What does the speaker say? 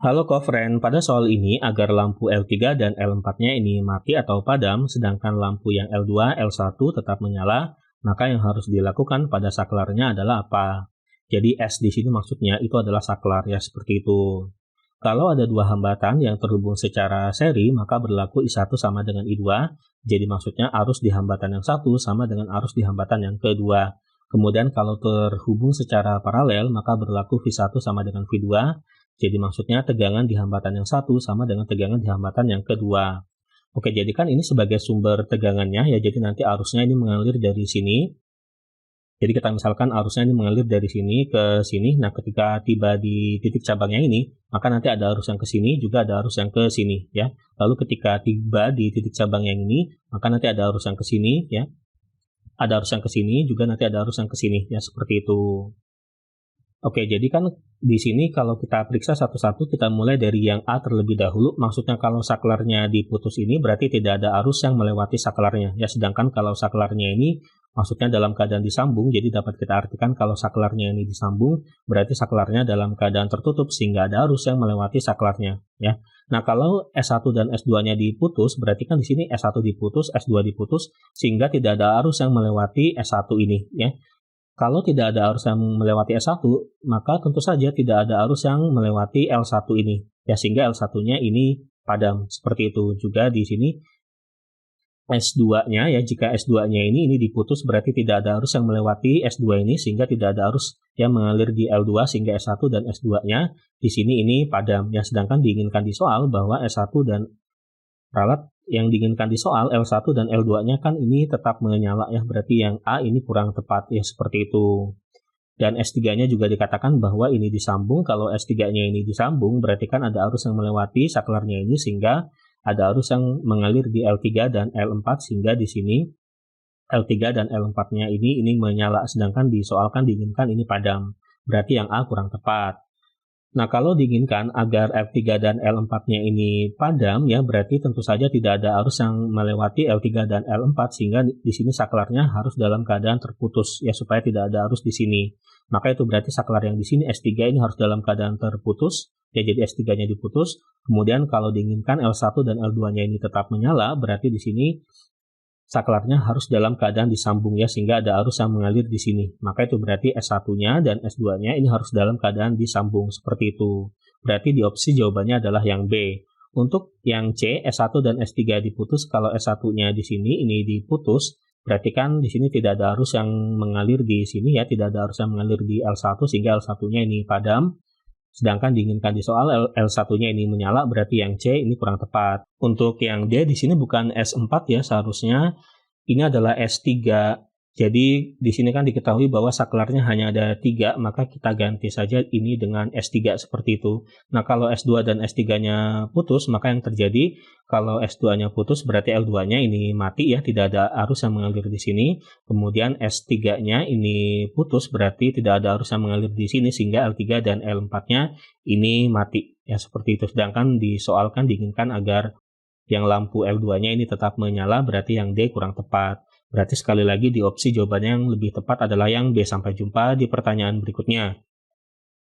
Halo Kofren, pada soal ini agar lampu L3 dan L4-nya ini mati atau padam, sedangkan lampu yang L2, L1 tetap menyala, maka yang harus dilakukan pada saklarnya adalah apa? Jadi S di sini maksudnya itu adalah saklar ya, seperti itu. Kalau ada dua hambatan yang terhubung secara seri, maka berlaku I1 sama dengan I2, jadi maksudnya arus di hambatan yang satu sama dengan arus di hambatan yang kedua. Kemudian kalau terhubung secara paralel, maka berlaku V1 sama dengan V2, jadi maksudnya tegangan di hambatan yang satu sama dengan tegangan di hambatan yang kedua. Oke, jadi kan ini sebagai sumber tegangannya ya, jadi nanti arusnya ini mengalir dari sini. Jadi kita misalkan arusnya ini mengalir dari sini ke sini. Nah, ketika tiba di titik cabangnya ini, maka nanti ada arus yang ke sini, juga ada arus yang ke sini ya. Lalu ketika tiba di titik cabang yang ini, maka nanti ada arus yang ke sini ya. Ada arus yang ke sini, juga nanti ada arus yang ke sini ya, seperti itu. Oke, jadi kan di sini kalau kita periksa satu-satu, kita mulai dari yang A terlebih dahulu. Maksudnya kalau saklarnya diputus ini berarti tidak ada arus yang melewati saklarnya. Ya, sedangkan kalau saklarnya ini maksudnya dalam keadaan disambung, jadi dapat kita artikan kalau saklarnya ini disambung, berarti saklarnya dalam keadaan tertutup sehingga ada arus yang melewati saklarnya. Ya. Nah, kalau S1 dan S2-nya diputus, berarti kan di sini S1 diputus, S2 diputus, sehingga tidak ada arus yang melewati S1 ini. Ya. Kalau tidak ada arus yang melewati S1, maka tentu saja tidak ada arus yang melewati L1 ini. Ya, sehingga L1-nya ini padam. Seperti itu juga di sini S2-nya ya, jika S2-nya ini diputus berarti tidak ada arus yang melewati S2 ini sehingga tidak ada arus yang mengalir di L2 sehingga S1 dan S2-nya di sini ini padam. Ya, sedangkan diinginkan di soal bahwa S1 dan ralat yang diinginkan di soal L1 dan L2-nya kan ini tetap menyala ya, berarti yang A ini kurang tepat ya, seperti itu. Dan S3-nya juga dikatakan bahwa ini disambung. Kalau S3-nya ini disambung berarti kan ada arus yang melewati saklarnya ini sehingga ada arus yang mengalir di L3 dan L4 sehingga di sini L3 dan L4-nya ini menyala, sedangkan disoalkan diinginkan ini padam. Berarti yang A kurang tepat. Nah, kalau diinginkan agar L3 dan L4-nya ini padam, ya berarti tentu saja tidak ada arus yang melewati L3 dan L4, sehingga di sini saklarnya harus dalam keadaan terputus, ya supaya tidak ada arus di sini. Maka itu berarti saklar yang di sini S3 ini harus dalam keadaan terputus, ya jadi S3-nya diputus. Kemudian kalau diinginkan L1 dan L2-nya ini tetap menyala, berarti di sini saklarnya harus dalam keadaan disambung ya, sehingga ada arus yang mengalir di sini. Maka itu berarti S1-nya dan S2-nya ini harus dalam keadaan disambung, seperti itu. Berarti di opsi jawabannya adalah yang B. Untuk yang C, S1 dan S3 diputus, kalau S1-nya di sini ini diputus, berarti kan di sini tidak ada arus yang mengalir di sini ya, tidak ada arus yang mengalir di L1 sehingga L1-nya ini padam. Sedangkan diinginkan di soal L1-nya ini menyala, berarti yang C ini kurang tepat. Untuk yang D di sini bukan S4 ya, seharusnya ini adalah S3. Jadi di sini kan diketahui bahwa saklarnya hanya ada 3, maka kita ganti saja ini dengan S3 seperti itu. Nah, kalau S2 dan S3-nya putus, maka yang terjadi kalau S2-nya putus berarti L2-nya ini mati ya, tidak ada arus yang mengalir di sini. Kemudian S3-nya ini putus berarti tidak ada arus yang mengalir di sini sehingga L3 dan L4-nya ini mati. Ya, seperti itu. Sedangkan disoalkan diinginkan agar yang lampu L2-nya ini tetap menyala, berarti yang D kurang tepat. Berarti sekali lagi di opsi jawabannya yang lebih tepat adalah yang B. Sampai jumpa di pertanyaan berikutnya.